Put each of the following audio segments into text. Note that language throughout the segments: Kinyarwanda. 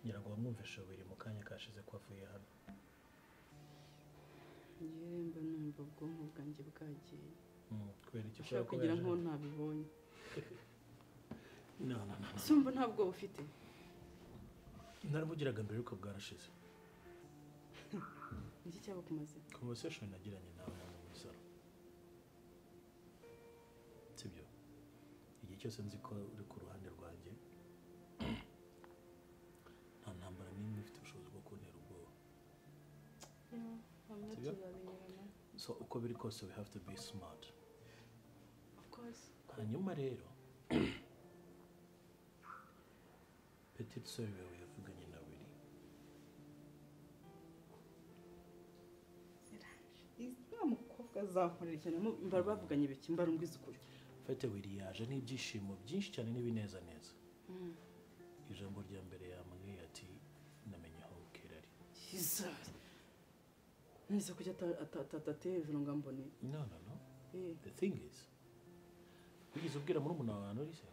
ngira ngo wamwumvishe biri mu kanya kashize ko avuye hano yemba numva ubwonko bwanjye bwagiye kubera iki ushaka kugira nko ntabibonye no sumva ntabwo ufite naramugiraga mbere yuko bwarashize iki cyaba kumaze conversation nagiranye nawe mu musaro sibyo igihe cyose nzi ko uri ku ruhande rwanjye nta ntambara n'imwe ifite ubushobozi bwo kuntera ubwoba so uko biri kose we have to be smart of course hanyuma rero petite sœur yawe yavuganye na Willy mukobwa azankorera cyane mbara bavuganye ibiki mbara umbwiza ukuri fete Willy yaje n'ibyishimo byinshi cyane n'ibineza neza ijambo rya mbere yambwiye ati namenye aho ukirari nise kujya atateye hejuru ngo ambone no the thing is ugize ubwira muri umuntu wawe uri se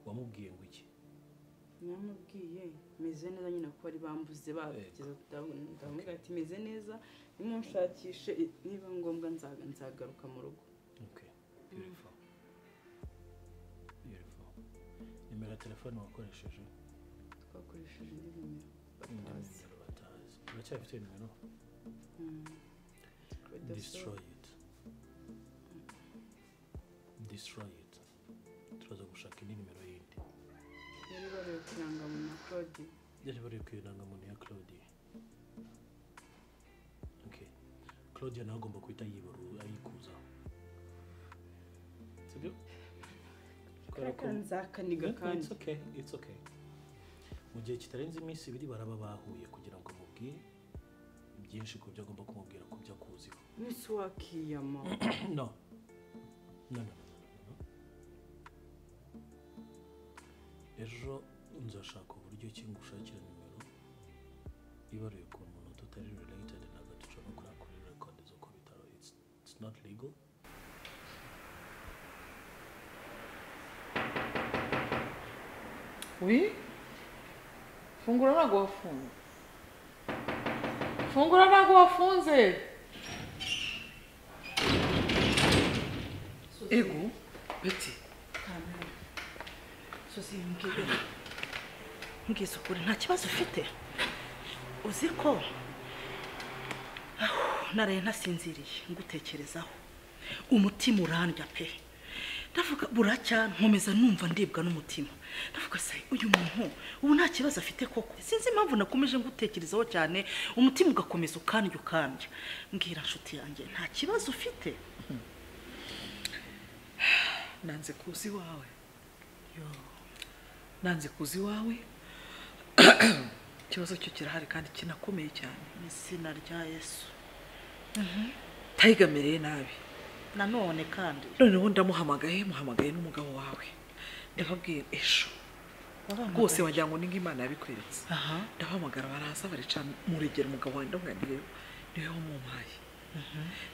wamubwiye ngo iki namubwiye meze neza nyine ko ari bambuze bageze ndamubwira ati meze neza nimunshakishe niba ngombwa nzagaruka mu rugo okay beautiful nimero ya telefone wakoresheje twakoresheje indi nimero batazi uracyafite nimero destroy it turaza gushaka indi nimero yindi yari bari kurangamuntu ya Claude yari bari kurangamuntu ya Claude okay Claude nawe agomba kuhita yibura ayikuza sibyo nzakaniga kandi it's okay mu gihe kitarenze iminsi ibiri baraba bahuye kugira ngo mubwire byinshi ku byo agomba kumubwira ku byo akuziho nisi wakiyama no ejo nzashaka uburyo ki ngushakira nimero ibaruye ku muntu tutari related ntabwo dushobora gukora kuri record zo ku bitaro it's not legal Oui? Fungura ntabwo wafunze. Fungura ntabwo wafunze. Ego, Betty. Kamera. Sosi mbwiza ukuri nta kibazo ufite. Uzi ko naraye ntasinziriye ngutekerezaho. Umutima urandya pe. Ndavuga buracya nkomeza numva ndibwa n'umutima. Ndavuga se uyu muntu ubu nta kibazo afite koko. Sinzi impamvu nakomeje ngutekerezaho cyane umutima ugakomeza ukandya. Mbwira nshuti yanjye nta kibazo ufite. Nanze kuzi wawe. Nanze kuzi wawe. Ikibazo cyo kirahari kandi kinakomeye cyane. Izina rya Yesu. Tayigamereye nabi. Nanone kandi noneho muhamagaye n'umugabo wawe ndababwiye ejo rwose wagira ngo ninga Imana yabikweretse ndabahamagara baraza barica muregera umugabo wawe ndamwaniye niwe wamumpaye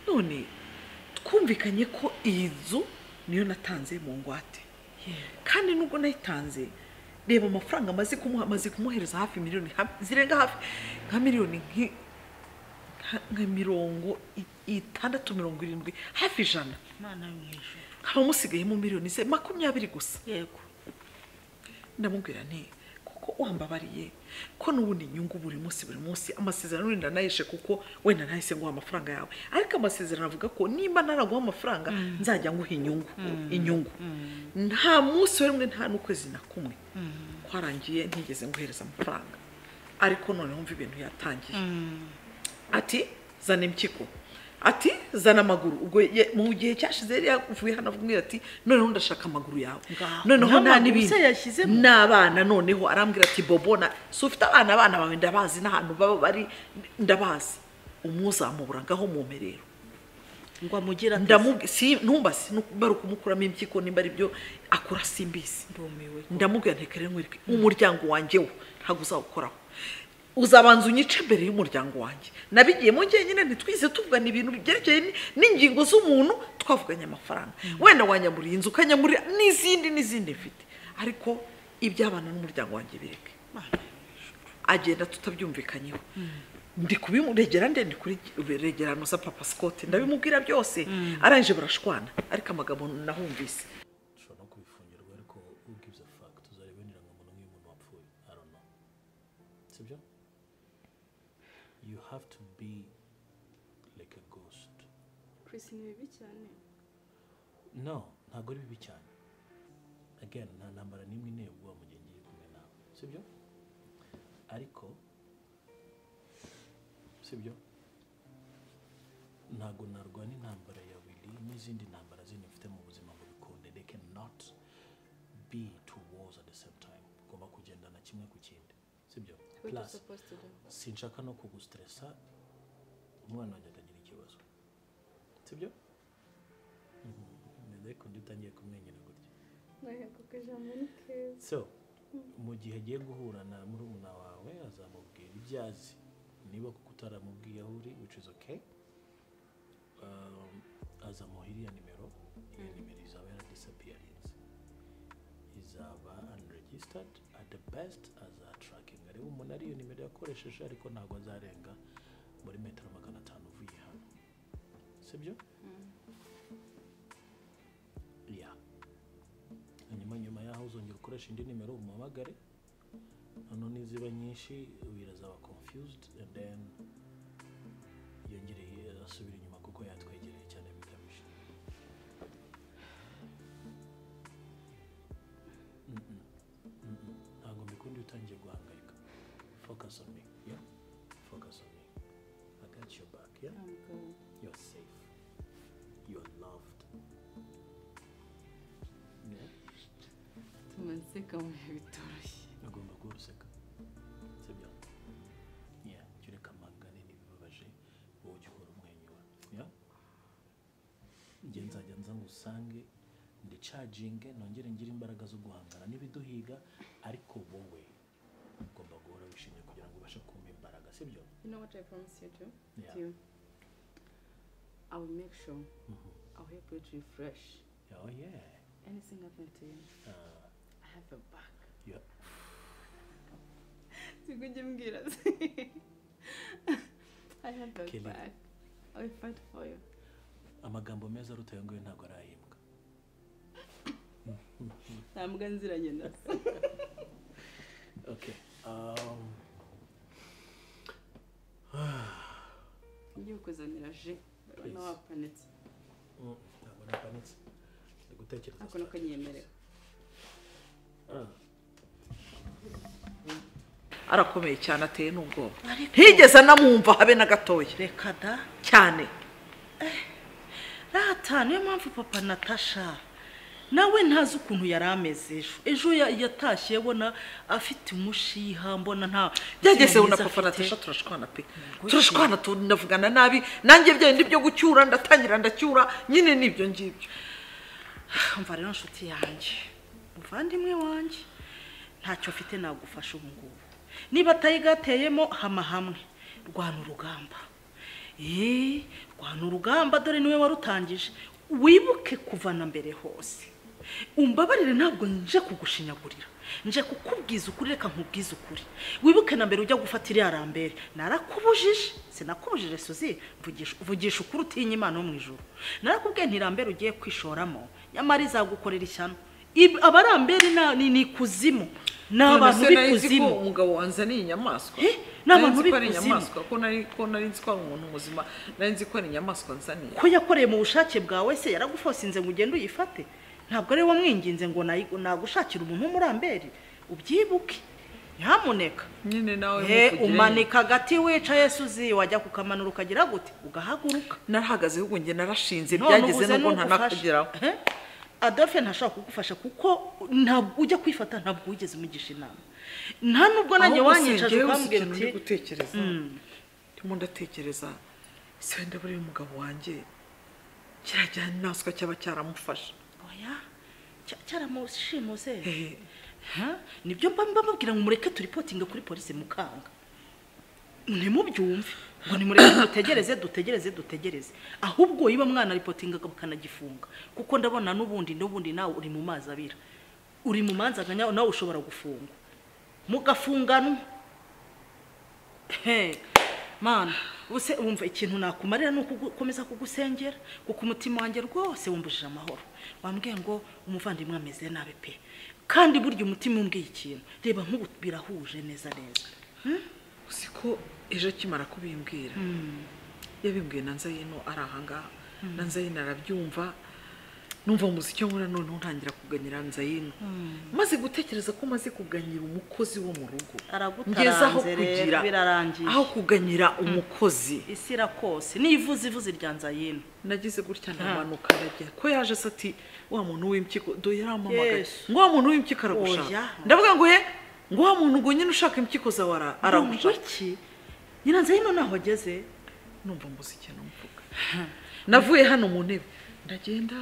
none twumvikanye ko iyi nzu niyo natanze mu ngwate kandi nubwo nayitanze reba amafaranga amaze kumuhereza hafi miliyoni zirenga hafi nka miliyoni nka 670 hafi 100 Mana y'umwisho haba musigayemo miliyoni 20 gusa yego ndamubwira nti kuko wambabariye ko nubundi inyungu buri munsi amasezerano wenda nayishe kuko wenda nahise ngo amafaranga yawe ariko amasezerano avuga ko nimba naraguha amafaranga nzajya nguha inyungu nta munsi wemwe nta n'ukwezi na kumwe kwarangiye ntigeze nguhereza amafaranga ariko none wumva ibintu yatangiye ati zana impyiko ati zana amaguru ubwo mu gihe cyashize yari yavuye hano avuga ati noneho ndashaka amaguru yawe noneho nta n'ibindi n'abana noneho arambwira ati bobona so ufite abana bawe ndabazi n'ahantu baba bari ndabazi umuzamubura ngaho mu mperero ngo amugira si ntumbasi baruka umukuramo impyiko nimba ari byo akora simbisi ndamubwira ntekere nkwereke umuryango wanjye wo ntago uzawukoraho uzabanza unyice mbere y'umuryango wanjye nabigiye mu ngiye nyine ntitwize tuvugana ibintu byerekeye n'ingingo z'umuntu twavuganye amafaranga wenda wanyamuriye inzu ukanyamurira n'izindi mfite ariko iby'abana n'umuryango wanjye bireke agenda tutabyumvikanyeho ndi kubimuregera ndi kuri regerano za Papa Scott ndabimubwira byose arangije barashwana ariko amagambo nahumvise ushobora no kubifungirwa ariko who gives a fuck tuzarebenera ngo umuntu nk'umuntu wapfuye I don't know sibyo you have to be like a ghost Chris ni bibi cyane no ntabwo ari bibi cyane again nta ntambara n'imwe intego mu gihe ngiye kumwe nawe sibyo ariko sibyo ntabwo narwana intambara ya Willy n'izindi ntambara zindi mfite mu buzima ngo bikunde they cannot be two wars at the same time ugomba kugendana kimwe ku kindi sibyo plus sinshaka no kugustressa umwana wanjye atagira ikibazo sibyo ndetse kundi utangiye kumwenyura gutya so mu gihe agiye guhura na murumuna wawe azamubwira ibyazi niba kuko utaramubwiye aho uri which is okay azamuha iriya nimero iyo nimero izaba yaradisappearinze izaba unregistered at the best azatrackinga reba umuntu ari iyo nimero yakoresheje ariko ntabwo azarenga muri metero 500 uvuye hano sibyo nyuma yaho uzongera ukoresha indi nimero umuhamagare noneho niziba nyinshi birazaba confused and then yongereye asubira inyuma kuko yatwegereye cyane bikabije ntabwo mbikundi utangiye guhangayika focus on me yeah focus on me I got your back yeah you're safe you're loved yeah tumanseka mu bitoroshye agomba kuruseka sibyo yeah kireka magane nibibabaje wowe uhora umwenyura yeah nge nzajya nza ngusange ndi charging nongere ngira imbaraga zo guhangana nibiduhiga ariko wowe ugomba guhora wishimye kugira ngo ubashe kumpa imbaraga sibyo you know what I promise you to yeah. you I will make sure I'll help you to refresh oh yeah anything happen to you I have a back yeah Sikujya mbwira I have a Kelly. back I will fight for you amagambo meza arutaye ngo ntabwo arahimbwa nta mbwa nziranye na okay ngiye kuzanira je urabona wapanitse ntabwo napanitse ndi gutekereza ako nako nyemerera arakomeye cyane ateye n'ubwoba ntigeze anamwumva habe na gatoya reka da cyane rata niyo mpamvu papa Natasha nawe ntazi ukuntu yari ameze ejo yatashye bona afite umushiha mbona nta byageze una papa Natasha turashwana pe turashwana tunavugana nabi nanjye byende byo gucyura ndatangira ndacyura nyine nibyo ngibyo umva rero nshuti yanjye umuvandimwe wanjye ntacyo mfite nagufasha ubu ngubu niba atayigateyemo hama hamwe rwana urugamba rwana urugamba dore niwe warutangije wibuke kuvana mbere hose umbabarire ntabwo nje kugushinyagurira nje kukubwiza ukuri reka nkubwiza ukuri wibuke na mbere ujya gufata iriya rambere narakubujije sinakubujije Suzi vugisha ukuri utinya Imana yo mu ijuru narakubwiye ntirambere ugiye kwishoramo nyamara izagukorera ishyano abarambere ni kuzimu n'abantu bikuzimu umugabo wanzaniye inyamaswa n'abantu bikuzimu ko nari nzi ko ari umuntu muzima nari nzi ko ari inyamaswa nzaniye ko yakoreye mu bushake bwawe se yaragufosinze ngo ugende uyifate ntabwo ari wamwinginze ngo nagushakira umuntu w'umurambere ubyibuke nyamuneka nyine nawe umanika agati wicaye Suzi wajya kukamanura ukagira gute ugahaguruka narahagaze ahubwo nge narashinze byageze nubwo ntanakageraho Adolphe ntashaka kugufasha kuko ntabwo ujya kwifata ntabwo wigeze umugisha inama nta nubwo nanjye wanyicaje ukambwira uti gutekereza ndimo ndatekereza se wenda buri umugabo wanjye kirajyana naswa cyaba cyaramufasha oya cyaramushimuse nibyo mbabwira ngo mureke turipotinga kuri polisi mukanga ntimubyumve ngo nimureke dutegereze ahubwo yiba mwana ripotinga bakanagifunga kuko ndabona n'ubundi nawe uri mu mazi abira uri mu manza nawe ushobora gufungwa mugafunganwa mana ubuse wumva ikintu nakumarira ni ukukomeza kugusengera kuko umutima wanjye rwose wumbujije amahoro wambwiye ngo umuvandimwe ameze nabi pe kandi burya umutima umbwiye ikintu reba nk'ubu birahuje neza usiko ejo akimara kubimbwira yabimbwiye nanzayino ari ahangaha nanzayino arabyumva numva umuziki nkora none ntangira kuganyira Nzayino maze gutekereza ko maze kuganyira umukozi wo mu rugo ngezaho kugira aho kuganyira umukozi isira kose nivuze rya Nzayino nagize gutya ndamanuka ndajya ko yaje ati wa muntu w'impyiko do yaramamagaye ngo wa muntu w'impyiko aragushaka ndavuga ngo ngo wa muntu ngo nyine ushaka impyiko za wara aragushaka iki nyina Nzayino naho ageze numva umuziki numvuga navuye hano mu ntebe ndagenda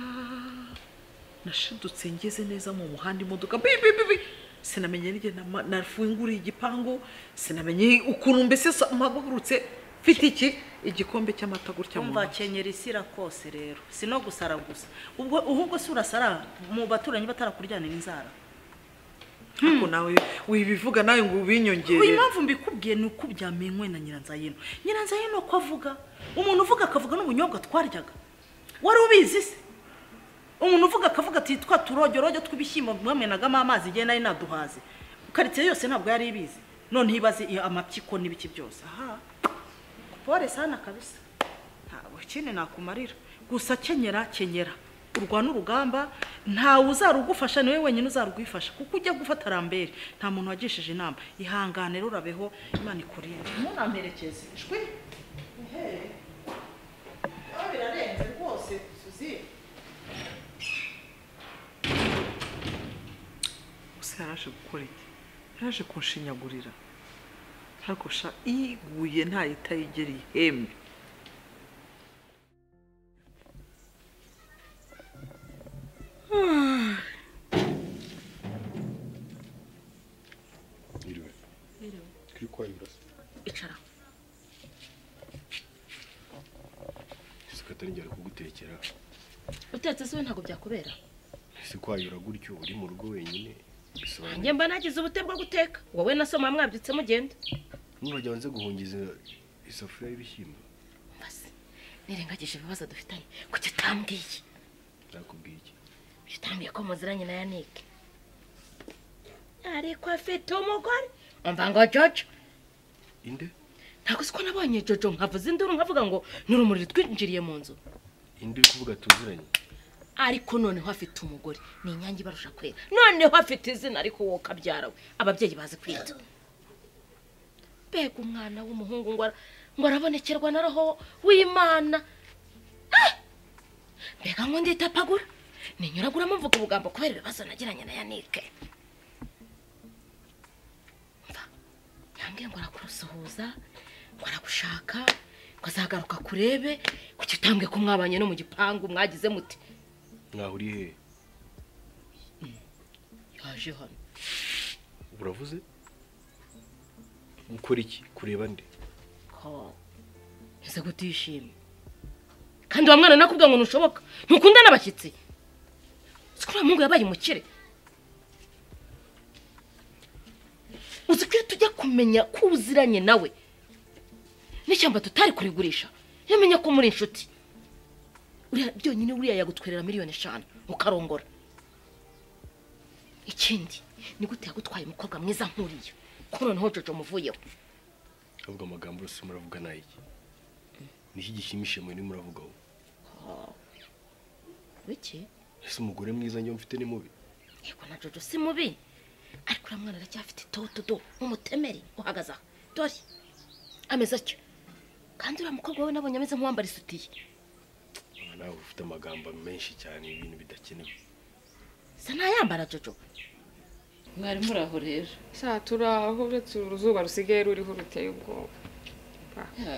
nashidutse ngeze neza mu muhanda imodoka bibi sinamenye nige nafunguriye igipangu sinamenye ukuntu mbese mpagurutse mfite iki igikombe cy'amata gutya mu umva kenyera isira kose rero sino gusara gusa ubwo surasara mu baturanyi batarakuryana n'inzara ako nawe wibivuga nawe ngo ubinyongere uyu mpamvu mbikubwiye ni uko byamenywe na Nyiranzayino ko avuga umuntu uvuga akavuga n'ubunyobwa twaryaga wari ubizi se umuntu uvuga akavuga ati twa turojyorojo tw'ibishyimbo mwamenagamo amazi igihe nari naduhaze karitsiye yose ntabwo yari ibizi none hibaze amapyiko n'ibiki byose aha pore sana kabisa ntabwo ikindi nakumarira gusa kenyera urwana urugamba ntawe uzarugufasha niwe wenyine uzarugwifasha kuko ujya gufata rambere nta muntu wagishije inama ihangane rurabeho Imana ikurinde munamperekeze shwi birarenze rwose Suzi yaraje gukora iki yaraje kunshinyagurira ariko iguye ntayitayigera ihembe kuri kwayura icara sikatari njye kugutekera utetse se ntago byakubera si kwayura gutyo uri mu rugo wenyine njye mba nagize ubute bwo guteka wowe na Soma mwabyutse mugenda nurajya wanze guhungiza isafuriya y'ibishyimbo basi nirengagije ibibazo dufitanye kuki utambwiye nakubwiye iki utambwiye ko muziranye na Yannick ariko afite umugore umva ngo Jojo inde ntabwo siko nabonye Jojo nkavuze induru nkavuga ngo n'urumuri twinjiriye mu nzu inde uri kuvuga tuziranye ariko noneho afite umugore ni inyange barusha kwera noneho afite izina ariko wowe kabyarawe ababyeyi bazi kwita bega umwana w'umuhungu ngo arabonekerwa na roho w'Imana bega ngo nditapagura ninyuraguramo mvuga ubugambo kubera ibibazo nagiranye na Yannick mva yambwiye ngo arakurusuhuza ngo aragushaka ngo azagaruka kurebe kuki utambwe ko mwabanye no mu gipangu mwagize muti mwahuri he yaje hano uravuze gukora iki kureba nde ko ese gutishimye kandi wa mwana nakubwa ngo nushoboka ntukunda n'abashyitsi sikura mungu yabaye umukire uzikwiye tujya kumenya ko uziranye nawe n'ishyamba tutari kurigurisha yamenya ko muri inshuti byonyine uriya yagutwerera miliyoni 5 ukarongora ikindi ni gute yagutwaye umukobwa mwiza nkuriye ko noneho Jojo muvuyeho ahubwo amagambo yose muravuga nayiki niki gishimishe mwe ni muravugaho wiki ese umugore mwiza njye mfite ni mubi yego na Jojo si mubi ariko uramwana aracyafite itoto nk'umutemeri uhagaza dore ameze atyo kandi uriya mukobwa we nabonye ameze nk'uwambara isutiye nawe ufite amagambo menshi cyane ibintu bidakenewe sa ntayambara Jojo mwari muraho rero sa turaho uretse uruzuba rusigaye ruriho ruteye ubwoba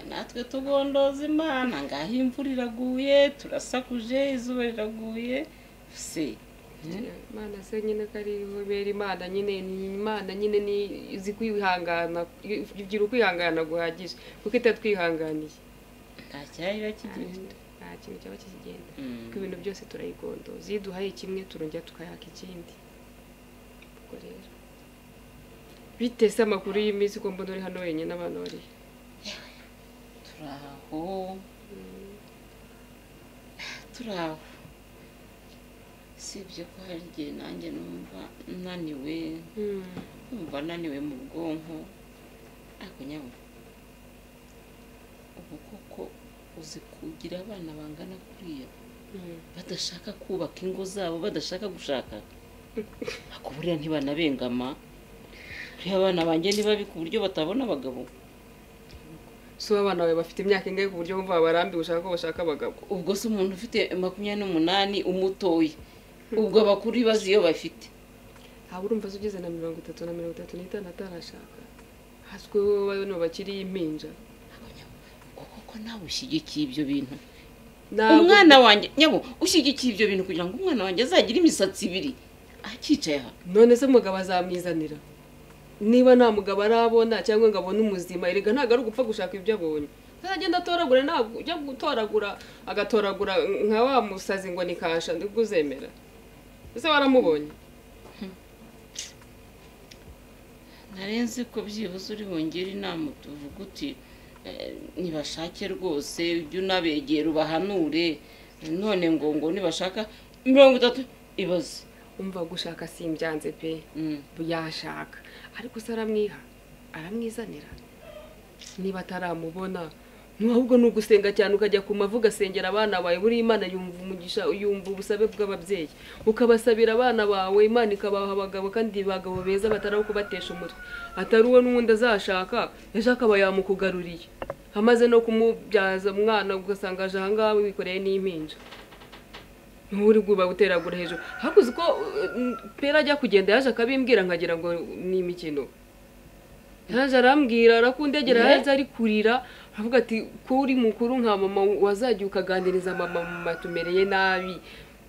natwe tugondoza Imana ngaho imvura iraguye turasakuje izuba riraguye se Imana se nyine kariho bera Imana nyine ni Imana nyine ni izi kwihangana igira ukwihangana guhagije kuko itatwihanganiye ntacyahira kigenda nta kintu cyaba kigenda kuko ibintu byose turayigondoza iyo duhaye kimwe turongera tukayaka ikindi ubwo rero bitese amakuru y'iminsi ko mbona uri hano wenyine abana bari turaho sibyo ko hari igihe nanjye numva naniwe mu bwonko ariko nyawe ubu koko uzi kugira abana bangana kuriya badashaka kubaka ingo zabo badashaka gushaka akuburiya ntibanabengama kuriya abana banjye nibabi ku buryo batabona abagabo so abana bawe bafite imyaka ingahe ku buryo bumva barambi gushaka ko bashaka abagabo ubwo se umuntu ufite 28 umutoye ubwo abakuru bazi iyo bafite urumva ugeze na 30 na 35 atarashaka haswe wowe no bakiri impinja koko nawe ushyigikiye ibyo bintu umwana wanjye nyabo ushyigikiye ibyo bintu kugira ngo umwana wanjye azagira imisatsi ibiri akicaye aha none se umugabo azamwizanira niba nta mugabo arabona cyangwa ngo abone umuzima erega ntago ari gupfa gushaka ibyo abonye agenda atoragura ntabwo ujya gutoragura agatoragura nka wa musazi ngo nikasha ndikuzemera ese waramubonye narenze ko byibuze uri bongera inama tuvuga uti nibashake rwose ujye unabegera ubahanure none ngo nibashaka 30 ibaze umva gushaka simbyanze pe yashaka ariko se aramwizanira niba ataramubona ahubwo ni ugusenga cyane ukajya ku mavu ugasengera abana bawe buri Imana yumva umugisha yumva ubusabe bw'ababyeyi ukabasabira abana bawe Imana ikabaha abagabo kandi bagabo beza bataraho kubatesha umutwe atari uwo n'undi azashaka yashaka bayamukugaruriye amaze no kumubyaza umwana ugasanga aje ahangaha wikoreye n'impinja nturi guba guteragura hejuru hakuze ko pera ajya kugenda yaje akabimbwira nkagira ngo ni imikino yaje arambwira arakundegera yaje ari kurira avuga ati ko uri mukuru nka mama wazajya ukaganiriza mama tumereye nabi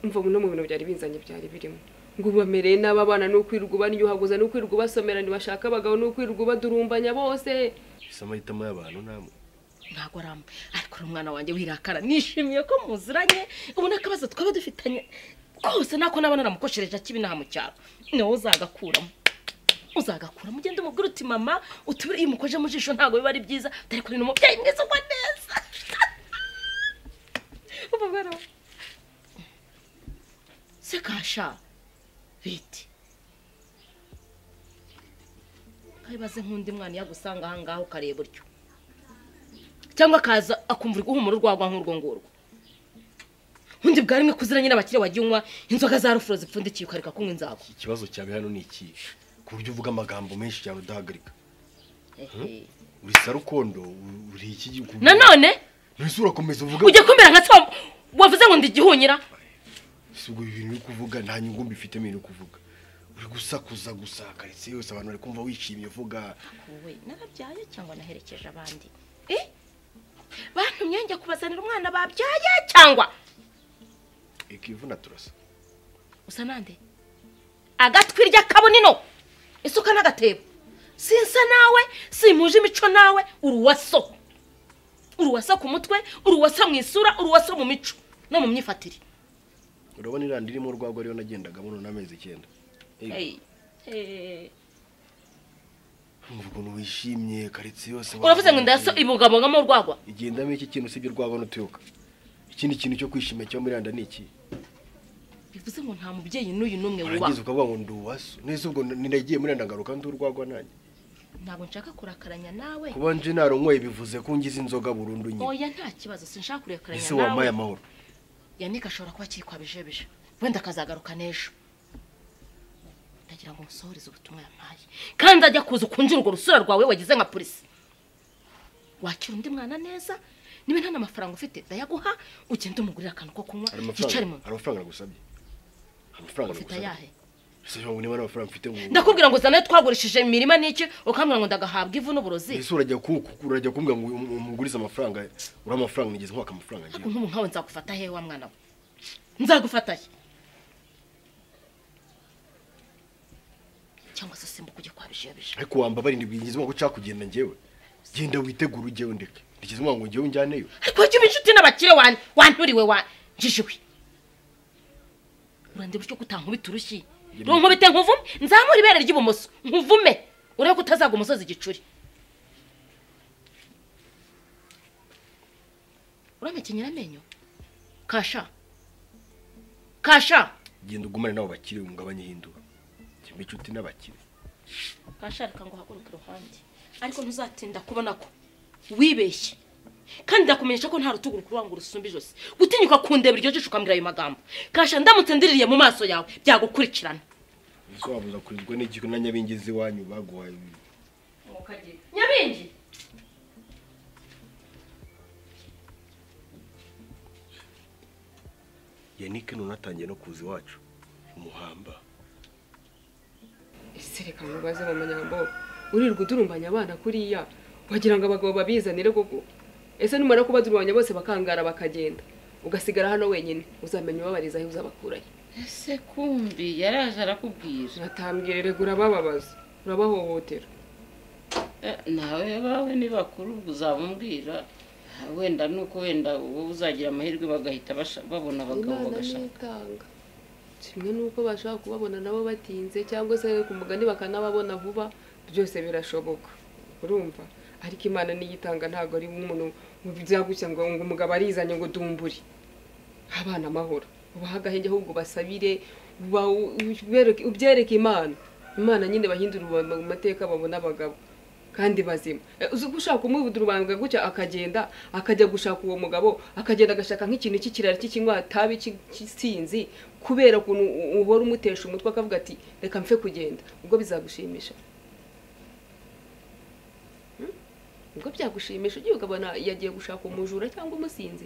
umva no mu bintu byari binzanye byari birimo ngo bamereye n'abana no kwiruga banyuhaguza no kwiruga basomera ntibashaka abagabo no kwiruga badurumbanya bose isamahitamo y'abantu namwe ntago aramba ariko umwana wanjye wirakara nishimiye ko muziranye ubu nakabazo twaba dufitanye kose nako nabana namukoshereje kibi naha mu cyaro niwe uzagakuramo ugende umubwira uti mama utubire imukoje mu jisho ntago biba ari byiza dore kuri n'umubyeyi mwiza ngo neza ubabara se kasha biti kayibaze nkundi mwana yagusanga aha ngaho kareba uryo cyangwa kaza akumva guhumura urwagwa nk'urwo ngurwo undi bwa rimwe kuziranye n'abakire wagiye unywa inzoga za rufuro zipfundikiye ukareka kunywa inzago ikibazo cyawe hano ni iki ku buryo uvuga amagambo menshi cyane udahagarika uri sarukondo uri iki gihugu nanone nese urakomeza uvuga ujye kumera nka twa wavuze ngo ndigihunyira sibwo ibintu uri kuvuga nta nyungu mbifite ibintu kuvuga uri gusakuza gusakaritse yose abantu bari kumva wishimye uvuga wowe narabyaye cyangwa naherekeje abandi bantumye njya kubazanira umwana babyaye cyangwa ikivuna turasa usa nande agatwirya kabonino isuka n'agatebo sinsa nawe simuje imico nawe uruwaso ku mutwe uruwaso mu isura uruwaso mu mico no mu myifatire urabona irandi irimo urwagwa rero nagendaga muno n'amezi 9 Mvugo wishimye karitse yose uravuze ngo ndaso ibugabogamo urwagwa igendamo iki kintu sibyo urwagwa n'utuyuka ikindi kintu cyo kwishimira cyo muri randa niki bivuze ngo nta mubyeyi n'uyu numwe wuba uragize ukavuga ngo nduwaso nese ubwo ninagiye muri randa ngaruka ndurwagwa nanjye ntabwo nshaka kurakaranya nawe kuba nje naronkoye bivuze ko ngize inzoga burundu nyine oya nta kibazo sinshaka kurekaranya nawe ese wamaye amahoro yanika ashobora kuba kikwabije wenda kazagaruka nejo ndagira ngo musohoreze ubutumwa yampaye kandi ajya kuza ukunjira urwo rusura rwawe wagize nka polisi wakira undi mwana neza niba nta amafaranga ufite ndayaguha ugende umugurira akantu ko kunywa yicare mu amafaranga gusabye amafaranga ufite ayahe ese ngo niba amafaranga mfite ngo ndakubwira ngo zane twagurishije imirima n'iki ukambwira ngo ndagahabwa ivu n'uburozi ese urajya kumbwira ngo umugurize amafaranga uri amafaranga nigeze nkwaka amafaranga ngiye nk'umuntu nkawe nzagufata he wa mwana we nzagufata he cyangwa se simba kujya kwabije ariko wamba bari ndibingize ngo uca kugenda ngewe genda witegura ujye ndeke ndikize ngo ngewe njyaneyo ariko cyo binshuti n'abakire wanturiwe njijwe urande buryo gutankubita urushyi nkubite nkuvume nzamura ibere ry'ibumoso nkuvume urebe ko utazaga umusozi igicuri. Uramekenyera amenyo Kasha genda ugumane nabo bakire umugabanye hindura kimwe cyuti n'abakire. Kasha reka ngo haguruke ruhande ariko ntuzatinda kubona ko wibeshye kandi ndakumenyesha ko nta rutugu rukuranga urusumba ijosi gutinyuka kundeba iryo jisho ukambwira ayo magambo. Kasha ndamutse ndiririye mu maso yawe byagukurikirana. Ese wabuza kurizwa n'igiko na Nyabingizi wanyu baguhaye Nyabingi Yannick nunatangiye no kuza iwacu umuhamba. ese reka mubaze mu manyambo urirwa udurumbanya abana kuriya wagira ngo abagabo babizanire koko. Ese numara kuba durumbanya bose bakangara bakagenda ugasigara hano wenyine uzamenya ubabariza aho uzabakurayo. Ese kumbi yaraje arakubwira. Natambwire rego urabababaza urabahohotera. Nawe bawe ni bakuru uzabumbwira wenda nuko wenda wowe uzagira amahirwe bagahita babona abagabo bagashaka. Kimwe nuko bashaka kubabona nabo batinze cyangwa se ku mugani bakanababona vuba byose birashoboka. Urumva ariko Imana niyitanga ntago ari umuntu bizagutya ngo umugabo arizanye ngo dumburi. Abana amahoro ubahagahenge ahubwo basabire ubyereke Imana nyine bahindura mu mateka babona abagabo kandi bazima. Uzi gushaka umuvudu rubanga gutya akagenda akajya gushaka uwo mugabo akagenda agashaka nk'ikintu cy'ikirara cy'ikinywa tabi cy'isinzi kubera kuntu uhora umutesha umutwe akavuga ati reka mfe kugenda. Ubwo bizagushimisha ubwo byagushimisha ugiye ukabona yagiye gushaka umujura cyangwa umusinzi.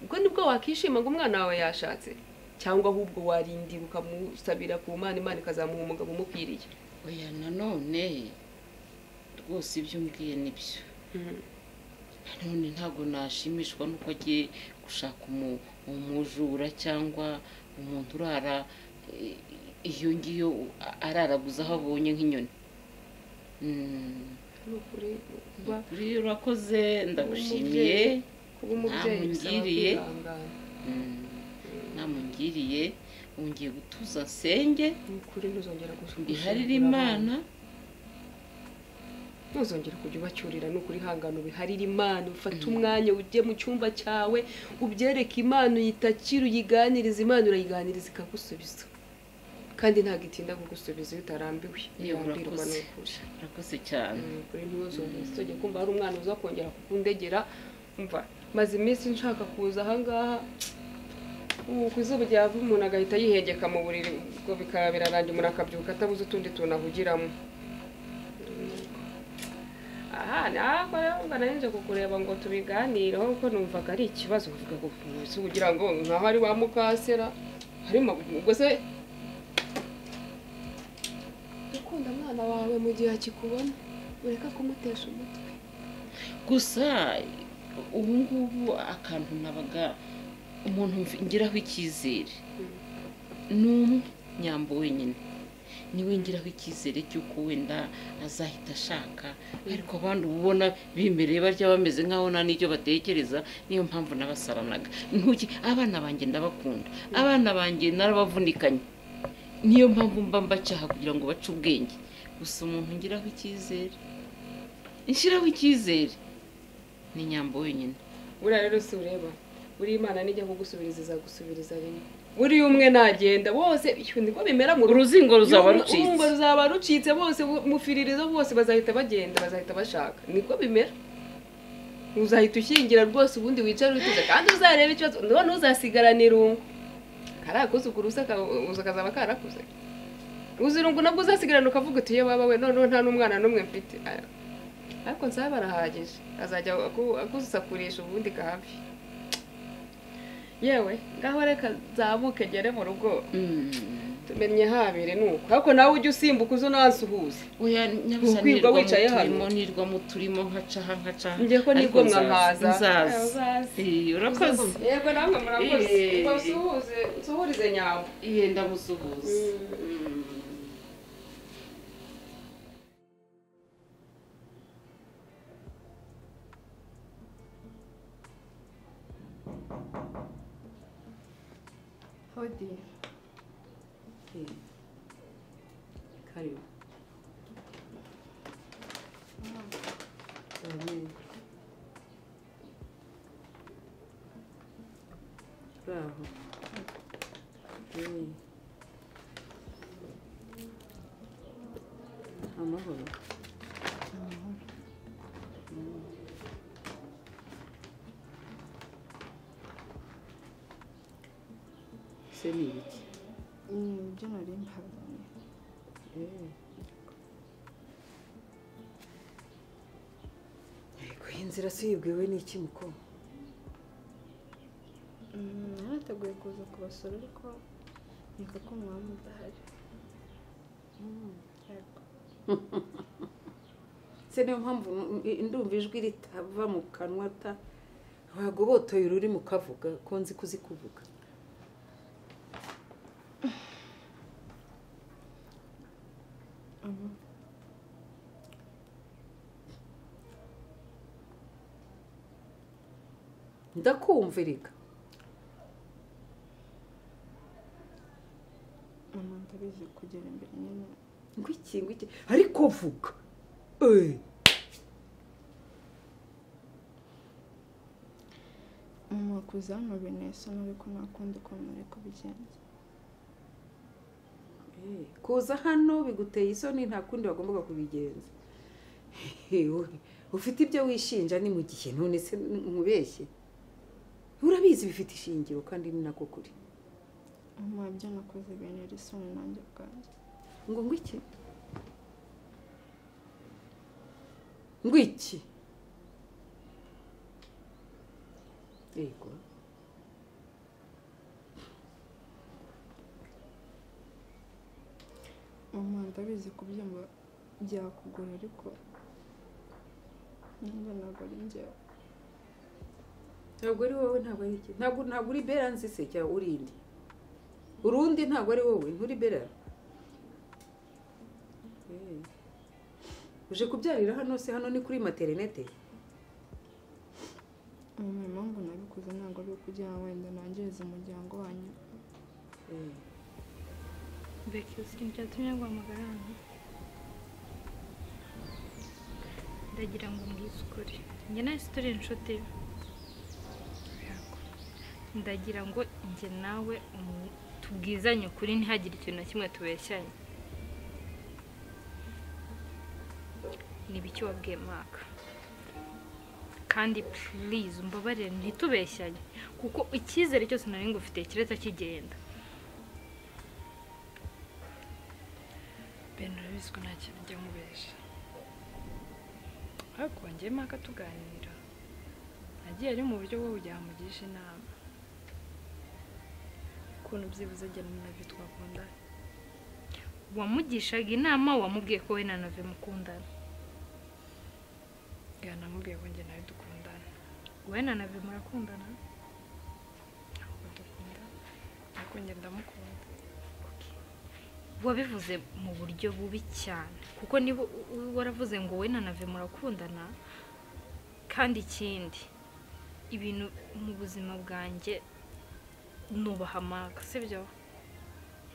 Ubwo nibwo wakishima ngo umwana wawe yashatse cyangwa ahubwo warindira ukamusabira ku Mana Imana ikazamuha umugabo umukwiriye. Oya nanone rwose ibyo umbwiye nibyo. None ntago nashimishwa nuko agiye gushaka umujura cyangwa umuntu urara iyo ngiyo araraguza aho abonye nk'inyoni. Kuri urakoze ndagushimiye kuba umubyeyi namungiriye ungiye gutuza nsenge kuri ntuzongera gushimira iharira Imana ntuzongera kujya ubacyurira n'ukuri hangano biharira Imana ufata umwanya ujye mu cyumba cyawe ubyereke Imana uyitakira uyiganiriza Imana urayiganiriza ikagusubiza kandi ntago itinda kugusubiza utarambiwe. Yambirwa n'ukuri urakoze cyane kuri ntuzongera sitoje kumva hari umwana uza kongera kukundegera umva maze iminsi nshaka kuza ahangaha kuzuba ryava umuntu agahita yihengeka mu buriri ubwo bikaba birarangira umuntu akabyuka atabuze utundi tuntu ahugiramo. Nako rero nanje kukureba ngo tubiganireho kuko numvaga ari ikibazo uvuga ngo kugira ngo nkaho ari wa mukasera harimo ubwo se ukunda mwana wawe mu gihe akikubona ureka kumutesha umutwe gusa ubu ngubu akantu nabaga umuntu ngiraho icyizere Nyambo wenyine niwe ngiraho icyizere cy'uko wenda azahita ashaka ariko abandi ubona bimereye barya bameze nkaho nta n'icyo batekereza. Niyo mpamvu nabasaranaga ntuki abana banjye ndabakunda abana banjye narabavunikanye niyo mpamvu mba mbacyaha kugira ngo bace ubwenge gusa umuntu ngiraho icyizere inshyiraho icyizere ni Nyambo wenyine. Buriya rero si ureba buri Imana nijya kugusubiriza izagusubiriza rimwe buri umwe nagenda bose niko bimera mu uruzingo ruzaba rucitse bose mufiririzo bose bazahita bagenda bazahita bashaka niko bimera. Uzahita ushingira rwose ubundi wicara urituza kandi uzareba ikibazo none uzasigarana irungu karakuzuguruza uzakazaba karakuze uzirungu nabwo uzasigarana ukavuga uti baba we none nta n'umwana n'umwe mfite ariko nsaba barahagije azajya akusakurisha ubundi kahafi yewe ngaho reka zabuke gere mu rugo tumenye habire nuko ariko nawe ujye usimbuka uzo nansuhuze oya nyabusanirwa wicaye hano nirwa mu turimo nkaca ngiye ko nibwo mwankaza urakoze yego namwe murakoze usuhurize Nyambo ndamusuhuza. Hodi. Karibu. uraho amahoro se ni iki ibyo nari mpazanye yego iyi nzira si yibwiwe n'iki muko narateguye kuza kubasura ariko nkeka ko mwaba mudahari yego se niyo mpamvu ndumva ijwi ritava mu kanwa wagobotoye ururimi ukavuga ko nzi kuzikuvuga ndakumva erega mama ndabizi kugera imbere nyine ngwiki ariko vuga mama kuza hano binesa ariko nta kundi ko muri kubigenza kuza hano biguteye isoni nta kundi wagombaga kubigenza ufite ibyo wishinja ni mu gihe none se nkubeshye urabizi bifite ishingiro kandi ni nako kuri mama ibyo nakoze bintera isoni nanjye bwanjye ngo ngwiki yego mama ndabizi kubyumva byakugora ariko nanjye ntabwo ari njyewe ntabwo ari wowe ntabwo ari iki ntabwo uri beranse se cyangwa urindi urundi ntabwo ari wowe nturi bera uje kubyarira hano se hano ni kuri materinete mama impamvu nabikoze ntabwo ari ukugira ngo wenda nangirize umuryango wanyu Beki ikintu cyatumye guhamagara hano ndagira ngo mbwise ukuri njye nawe turi inshuti ndagira ngo njye nawe tubwizanye ukuri ntihagire ikintu na kimwe tubeshyanye ni biki wabwiye maka kandi please umbabarire ntitubeshyanye kuko icyizere cyose nari ngufite kiretse kigenda bene urabizi ko nta kintu njya mubesha ariko njye maka tuganira nagiye ari mu buryo bwo kugira ngo mugishe inama ukuntu byibuze agena navi twakundana wamugishaga inama wamubwiye ko we na Nave mukundana namubwiye ko njye nawe dukundana we na Nave murakundana ntabwo dukundana ariko njye ndamukunda wabivuze mu buryo bubi cyane kuko niba waravuze ngo we na Nave murakundana kandi ikindi ibintu mu buzima bwanjye nubaha maka sibyo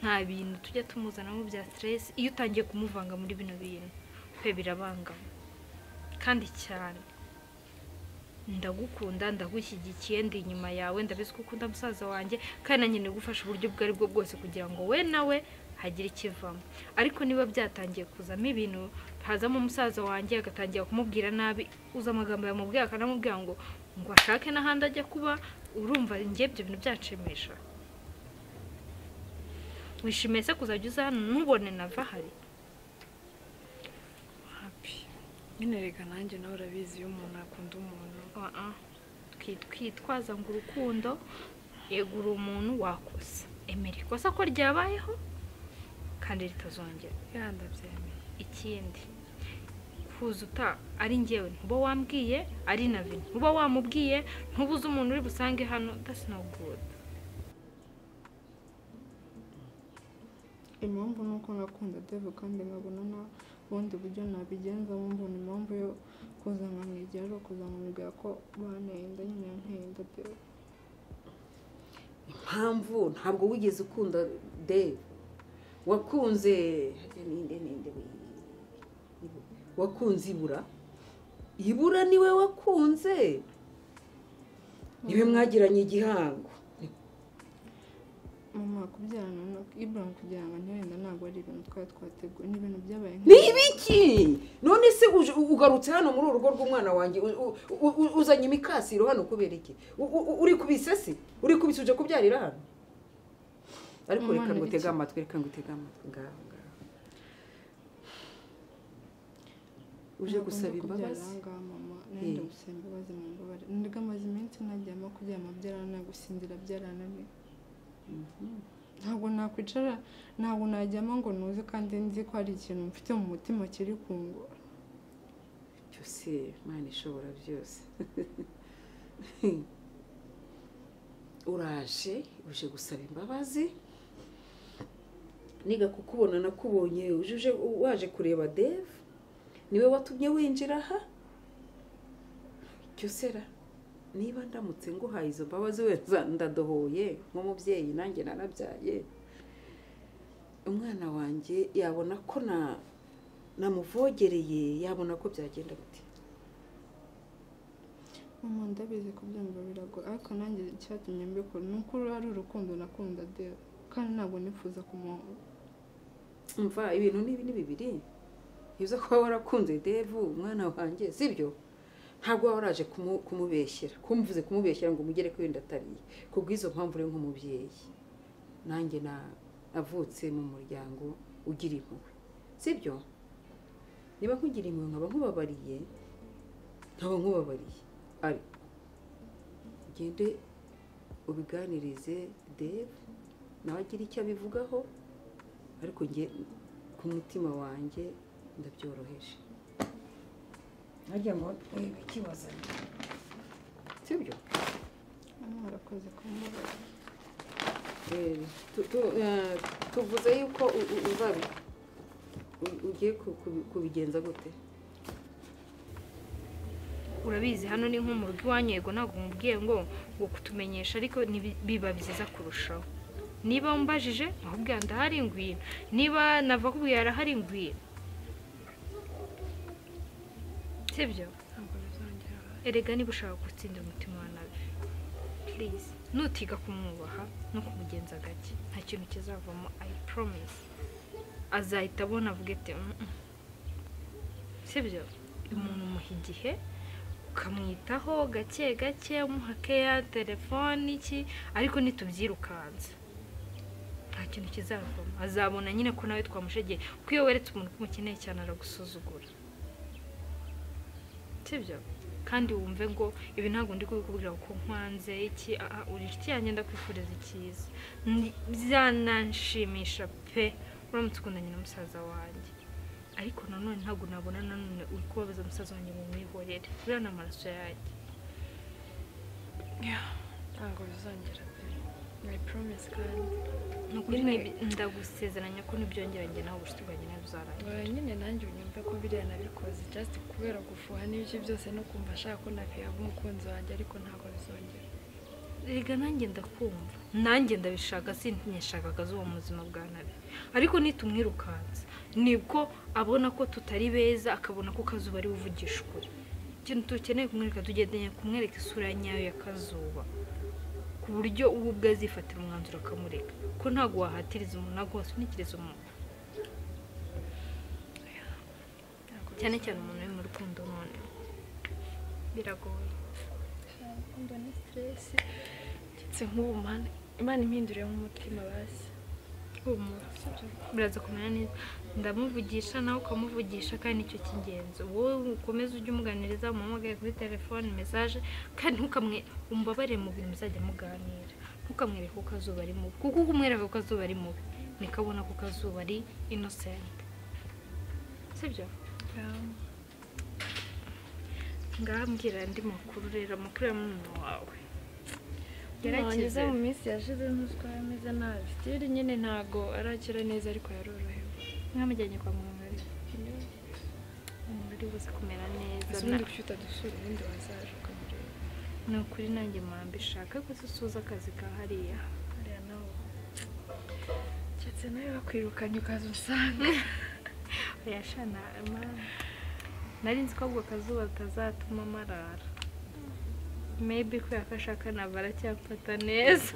nta bintu tujya tumuzanamo bya stress iyo utangiye kumuvanga muri bino bintu pe birabangama kandi cyane ndagukunda ndagushyigikiye ndi inyuma yawe ndabizi ko ukunda musaza wanjye kandi nanjye nigufasha uburyo bwo ari bwo bwose kugira ngo we nawe hagire ikivamo ariko niba byatangiye kuzamo ibintu hazamo umusaza wanjye agatangira kumubwira nabi uza amagambo yamubwira akanamubwira ngo ashake n'ahandi ajya kuba urumva njye ibyo bintu byanshimisha wishimiye se kuzajya uza hano ntubone Nave ahari nyine reka nanjye nawe urabizi iyo umuntu akunda umuntu twitwaza ngo urukundo yegura umuntu wakosa emera ikosa ko ryabayeho kandi ritazongera yandabyemeye ikindi kuza ari njyewe ntuba wambwiye ari Nave ntuba wamubwiye ntubuze umuntu uri busange hano that's no good impamvu ni uko nakunda Dave kandi nkabona nta bundi buryo nabigenzamo mbona impamvu yo kuza nkamwegera ari ukuza nkamubwira ko banenda nyine yantenda Dave impamvu ntabwo wigeze ukunda Dave wakunze wakunze ibura niwe wakunze niwe mwagiranye igihango mama kubyarana na Ibrahim kugira ngo wenda ntabwo ari ibintu twari twateguye ni ibintu byabaye ni ibiki none se ugarutse hano muri urugo rw'umwana wanjye uzanye imikasiro hano kubera iki uri kubisesi uri kubisuje kubyarira hano ariko reka ngo utege amatwi ngaho uje gusaba imbabazi mama nenda gusaba imbabazi mu mbabare ndiga amaze iminsi najyamo kuryama byarana gusinzira byarana ntabwo nakwicara ntabwo najyamo ngo nuze kandi nzi ko hari ikintu mfite mu mutima kiri kungora byose Imana ishobora byose uraje uje gusaba imbabazi niga kukubona nakubonye uje waje kureba Dave niwe watumye winjira aha cyosera niba ndamutse nguhaye izo mbabazi weza ndadohoye nk'umubyeyi nanjye narabyaye umwana wanjye yabona ko namuvogereye yabona ko byagenda gute mama ndabizi ko byumva biragoye ariko nanjye icyatumye mbikora ni uko ari urukundo nakunda Dave kandi ntabwo nifuza kumuha umva ibintu ni bibiri Yuza ko warakunze Dave umwana wanjye sibyo ntabwo waraje kumubeshyera kumvuze kumubeshyera ngo mugere ko wenda atari kubwizo mpamvu rero nk'umubyeyi nanjye navutse mu muryango ugira impuhwe sibyo niba kugira impuhwe nkaba nkubabariye ariko ugende ubiganirize Dave nawe agira icyo abivugaho ariko nge ku mutima wanjye ndabyoroheje najya ngo ikibazo sibyo arakoze kumubara tuvuze yuko ugiye kubigenza gute urabizi hano ni nko mu rugo iwanyu yego ntabwo mubwiye ngo kutumenyesha ariko biba byiza kurushaho niba umbajije ahubwo ndahari ngwino niba nava kubwira arahari ngwino sibyo erega niba ushaka gutsindira umutima wa Navi please nutiga kumwubaha no kumugenza gake nta kintu kizavamo I promise azahita abona avuga ati sibyo umuntu umuha igihe ukamwitaho gake gake umuha keya telefone iki ariko nitubyirukanze nta kintu kizavamo azabona nyine ko nawe twamushegeye kuko iyo weretse umuntu ko umukeneye cyane aragusuzugura sibyo kandi wumve ngo ibi ntabwo ndi kubikubwira ko nkwanze iki uri inshuti yanjye ndakwifuriza icyiza byananshimisha pe uramutse ukundanye na musaza wanjye ariko nanone ntabwo nabona nanone uri kubabaza musaza wanjye ngo mwihorere buriya ni amaraso yanjye ntabwo bizongera pe I promise kandi nukuri ndagusezeranya ko nibyongera njye nawe ubucuti bwanjye nawe buzarangira nyine nanjye unyumve ko biriya nabikoze just kubera gufuha n'ibyo byose no kumva ashaka ko nakiyaba umukunzi wanjye ariko ntabwo bizongera rega nanjye ndakumva nanjye ndabishaka sinshakaga zuba mu buzima bwa Nabi ariko nitumwirukanze nibwo abona ko tutari beza akabona ko Kazuba ari uvugisha ukuri ikintu dukeneye kumwereka tugendeye kumwereka isura nyayo ya Kazuba ku buryo ubu ubwo azifatira umwanzuro akamureka ko ntabwo wahatiriza umuntu ntabwo wasunikiriza umuntu cyane cyane umuntu uri mu rukundo none biragoye urukundo ni stress ndetse nk'ubu Imana impinduriye nk'umutima basi biraza kumenya neza ndamuvugisha nawe ukamuvugisha kandi nicyo cy'ingenzi wowe ukomeze ujye umuganiriza umuhamagaye kuri telefone mesaje kandi umbabarire mu bintu muzajya muganira ntukamwereke ko Kazuba ari mubi kuko umwereka ko Kazuba ari mubi nikabona ko Kazuba ari innocent sibyo ngambwira andi makuru rero amakuru ya mwana wawe yarakize mu minsi yashize ntuzwa ameze nabi stili nyine ntago arakira neza ariko yarorohewe mwamujyanye kwa muganga ari buze kumera neza ubundi gufita dusura ubundi wazaje ukamureba ni ukuri nanjye mwambishaka ko susuza akazi ka hariya nawe cyetse nawe bakwirukanye ukaza usanga yashana nari nzi ko ahubwo Kazuba atazatuma marara maybe ko yakashaka nabara cyafata neza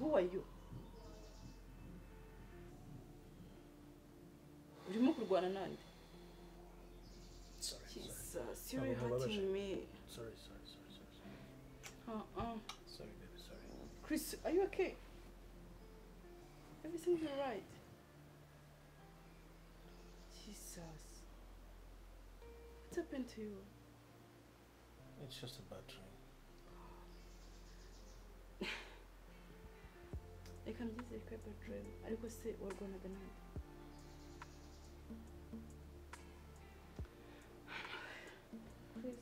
who are you? Urimo kurwana nande? Sorry. Jesus, you're hurting me. Sorry. Sorry, baby, sorry. Chris, are you okay? Everything's alright. Jesus. What happened to you? It's just a bad dream. Reka mbyizere ko bad dream. Ariko se warwanaga nande? Chris.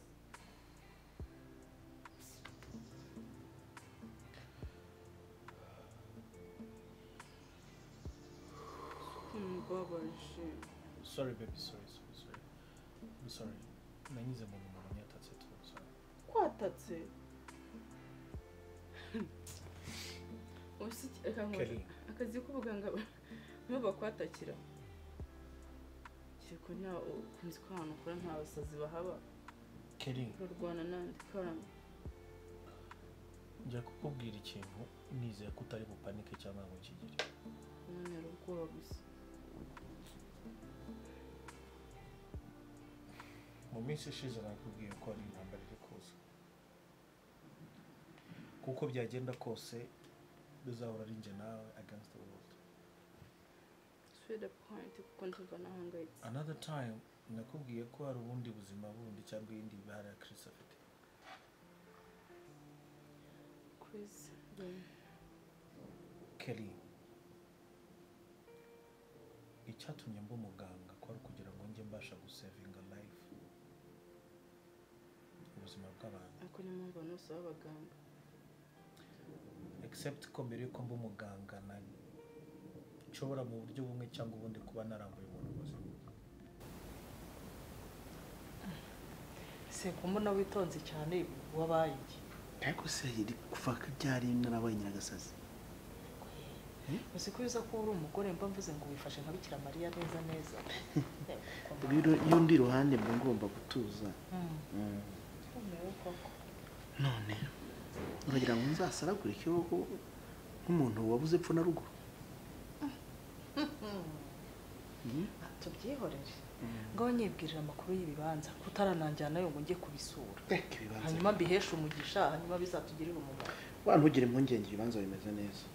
Babaje. Sorry, baby, sorry. I'm sorry. Nanyuze mu muntu yatatse tu, sorry. Kwatatse? Kelly. Akazi k'ubuganga nibo bakwatakira. Kireko nta kunzi ko ahantu ukora nta basazi bahaba. Kelly. Urwana nande karama. Njya kukubwira ikintu nizeye ko utari bupanike cyangwa ngo kigire. None ubwoba gusa. Mu minsi ishize nakubwiye ko ari intambara iri kuza. Kuko byagenda kose bizahora ari njye nawe against the world. Straight the point kuko ndumva nahangayitse. Another time nakubwiye ko hari ubundi buzima bundi cyangwa iyindi bihari Chris afite. Chris, Kelly. Icyatumye mba umuganga ko ari kugira ngo njye mbasha gusavinga life. Ubuzima bw'abantu. Ako ni mpamvu nose w'abaganga. Except ko mbere yuko mba umuganga na nshobora mu buryo bumwe cyangwa ubundi kuba narambuye umuntu ubuzima. Se kumubona witonze cyane wabaye iki? Ariko se iri kuva ko byari narabaye nyiragasazi. Uzi ko uza ko uri umugore mba mvuze ngo wifashe nka Bikira Mariya neza. Rero iyo ndi iruhande mba ngomba gutuza. None uragira ngo nzasaragure ikibaho nk'umuntu wabuze epfo na ruguru. Tubyihorere. Ngaho nyibwirira amakuru y'ibibanza kutarananjyana yo ngo njye kubisura. Hanyuma mbihesha umugisha hanyuma bizatugirira umumaro. Ntugire impungenge ibibanza bimeze neza.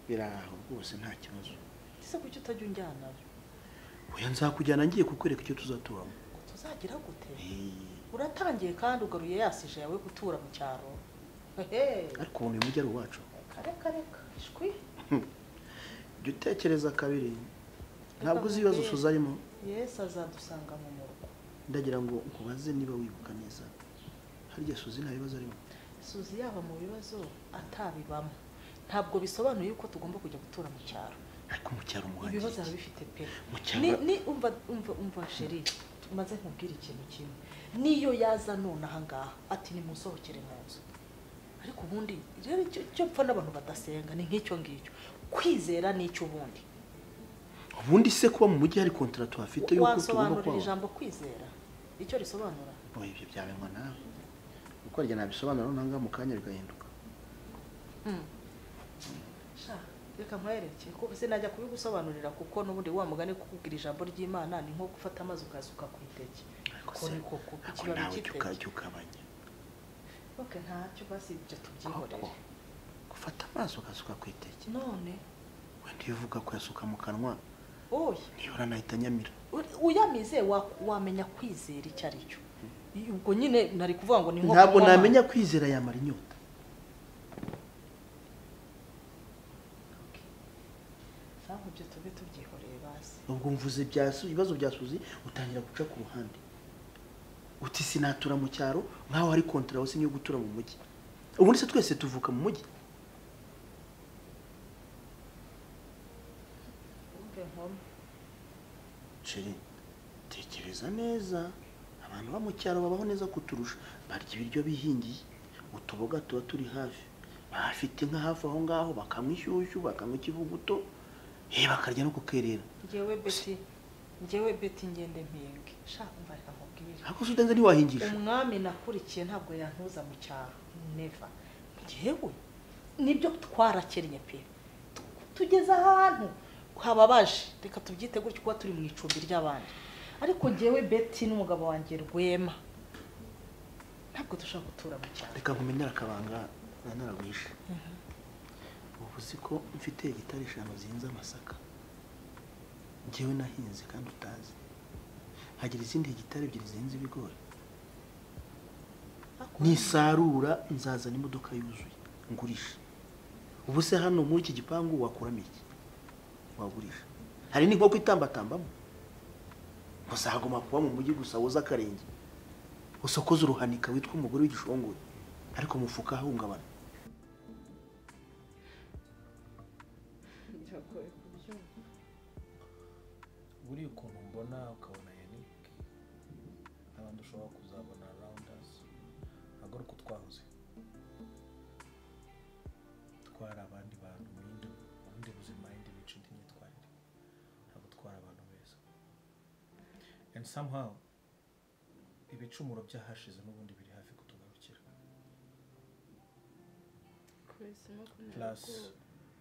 Biraho rwose nta kibazo. Ese kuki utajya unjyanayo? Oya nzakujyana ngiye kukwereka icyo tuzaturamo. Tuzagira gute? Uratangiye kandi ugaruye yasije yawe gutura mu cyaro. Ariko ubu ni mujyi ari uwacu. Reka ishwi. Jya utekereza kabiri. Ntabwo uzi ibibazo usuzarimo. Yesu azadusanga mu murugo. Ndagira ngo nkubaze niba wibuka neza. Harya Suzi nta bibazo arimo? Suzi yaba mu bibazo atabibamo. Ntabwo bisobanuye uko tugomba kujya gutura mu cyaro. Ariko mu cyaro muhanje. Ibibazo bifite pe. Ni umva sheri. Tumaze nkubwira ikintu kimwe. Niyo yaza none aha ngaha ati ni musohokere mu nzu. Ariko ubundi rero icyo pfa n'abantu badasenga ni nk'icyo ngicyo. Kwizera n'icyo ubundi. Ubundi se kuba mu mujyi hari contrat tuhafite yuko tugomba kwa. Wasobanurira ijambo kwizera. Icyo risobanura. Oya ibyo byabengwa nawe. Uko rya nabisobanura nanga mu kanya bigahinduka. Sha reka nkwereke kuko se najya kubigusobanurira kuko n'ubundi wa mugani kukubwira ijambo ry'Imana ni nko gufata amazi ukasuka ku iteke. Ko ni koko ikibabi kiteke. Ukabanya. Okay ntacyo basi ibyo tubyihorere. Gufata amazi ukasuka ku iteke. None wenda uvuga ko yasuka mu kanwa. Oya. Nibura nahita nyamira. Uyamize wamenya kwizera icyo ari cyo. Ubwo nyine nari kuvuga ngo ni nko ntabwo namenya kwizera yamara inyota. Saho byo tube tubyihoreye basi. Ubwo mvuze ibibazo bya Suzi utangira guca ku ruhande. Uti sinatura mu cyaro nkaho hari kontra wose niyo gutura mu mujyi. Ubundi se twese tuvuka mu mujyi. Cheri, tekereza neza. Abantu ba mu cyaro babaho neza kuturusha. Barya ibiryo bihingiye. Utuboga tuba turi hafi. Bafite inka hafi aho ngaho bakamwa ishyushyu bakamwa ikivuguto. Bakarya no kukerera. Njyewe beti ngende mpinge. Sha umva reka nkubwire. Ako sudenze ntiwahingisha. Umwami nakurikiye ntabwo yantuza mu cyaro. Never. Njyewe nibyo twarakennye pe tugeze ahantu hababaje reka tubyite gutyo kuba turi mu icumbi ry'abandi ariko ngewe Betty n'umugabo wanjye Rwema ntabwo dushaka gutura mu cyaro. Reka nkumenyera akabanga naragwishe. Ubu uzi ko mfite hegitari 5 zihinze amasaka ngewe nahinze kandi utazi, hagira izindi hegitari 2 zihinze ibigori. Nisarura nzazana imodoka yuzuye ngurisha. Ubu se hano muri iki gipangu wakuramo iki wagurisha? Hari n'inkoko itambatambamo uzaguma kuba mu mujyi gusa woza akarenge usokoza uruhanika witwa umugore w'igishongore ariko mufuka ahungabana. buri ukuntu mbona ukabona Yannick n'abandi ushobora kuzabona around us ntabwo ari uko twahoze twari abandi bantu mu bundi buzima indi mico indi myitwarire ntabwo twari abantu beza and somehow ibicumuro byahashize n'ubundi biri hafi kutugarukira plus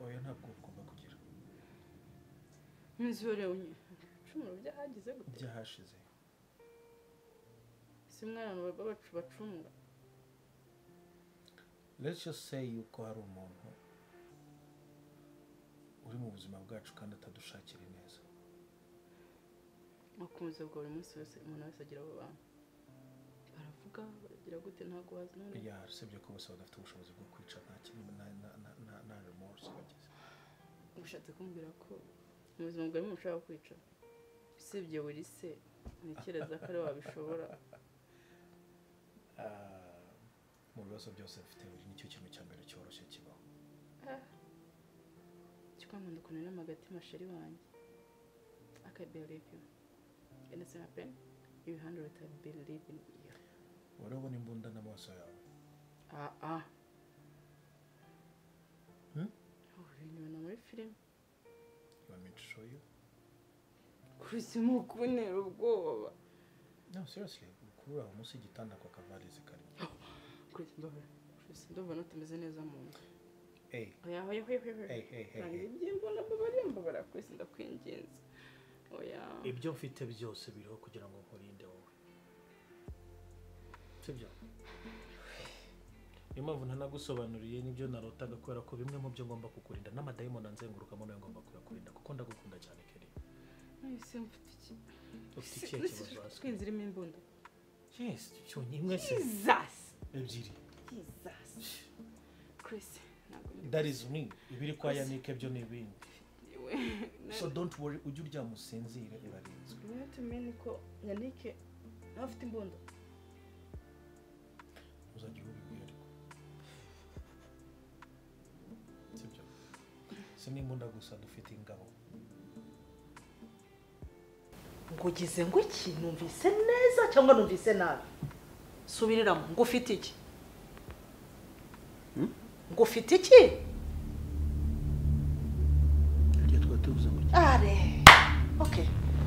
oya ntabwo ugomba kugira Mizore ibicumuro byahagize gute byahashize si mwana bacu bacumura. Let's just say yuko hari umuntu uri mu buzima bwacu kandi atadushakira neza. Akunze bwa buri munsi wese umuntu wese agira abo bantu baravuga baragira gute ntago wazi none ya usibye ko bose badafite ubushobozi bwo kwica nta kintu na remorse bagize. Ushatse kumbwira ko mu buzima bwawe mushaka kwica usibye buri se ntekereza ko ari wabishobora. Mu bibazo byose bifite buri nicyo kintu cya mbere cyoroshye kibaho. Kikwanga ndukuna n'amagati masheri wanjye. I can believe you. Anything happen, you handle it and believe in you. Urabona imbunda n'amaso yawe. Ni muri film. You want me to show you? Chris mukunera ubwoba. No, seriously. Kurura umunsi igitanda kwa kavalizi kari. Chris ndova natumeze neza mu nda. Hey. Hey. Mbona mbabara Chris ndakwinginze. Oya. Ibyo mfite byose biriho kugira ngo nkurinde wowe. Sibyo? Niyo mpamvu ntanagusobanuriye n'ibyo narotaga kubera ko bimwe mu byo ngomba kukurinda n'amadayimoni anzengurukamo nayo ngomba kuyakurinda kuko ndagukunda cyane Kelly. Nahise mfite iki? Ufite iki kibazo? Kwinzirimo imbunda. Yes, cyo nyimwe se. Jesus. Ebyiri. Jesus. Chris, that is me. Ibiri kwa Yannick byo n'ibindi. So don't worry, ujye urya musinzire urarinzwe. You have to mean ko Yannick afite imbunda. Uzagira ubibwira ariko. Sibyo. Sinimbunda gusa dufite ingabo. Ngo gize ngo iki numvise neza cyangwa numvise nabi. Subiriramo ngo ufite iki? Ngo ufite iki? Ryo twatuvuze ngo. Are. Okay.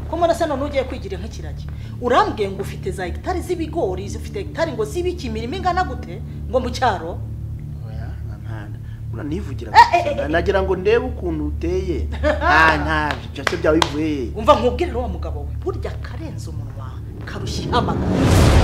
Komora sana nugiye kwigira nk'ikiragi. Urambwiye ngo ufite za hectare z'ibigori, ufite hectare ngo zibiki imirimo ingana gute ngo mu cyaro? Oya, ntanda. Uranivugira. Nagira ngo ndebe ukuntu uteye. Ntabyo byose byawe bivuye. Umva nkubwire wa mugabo we. Burya karenze umunwa karushya amagara.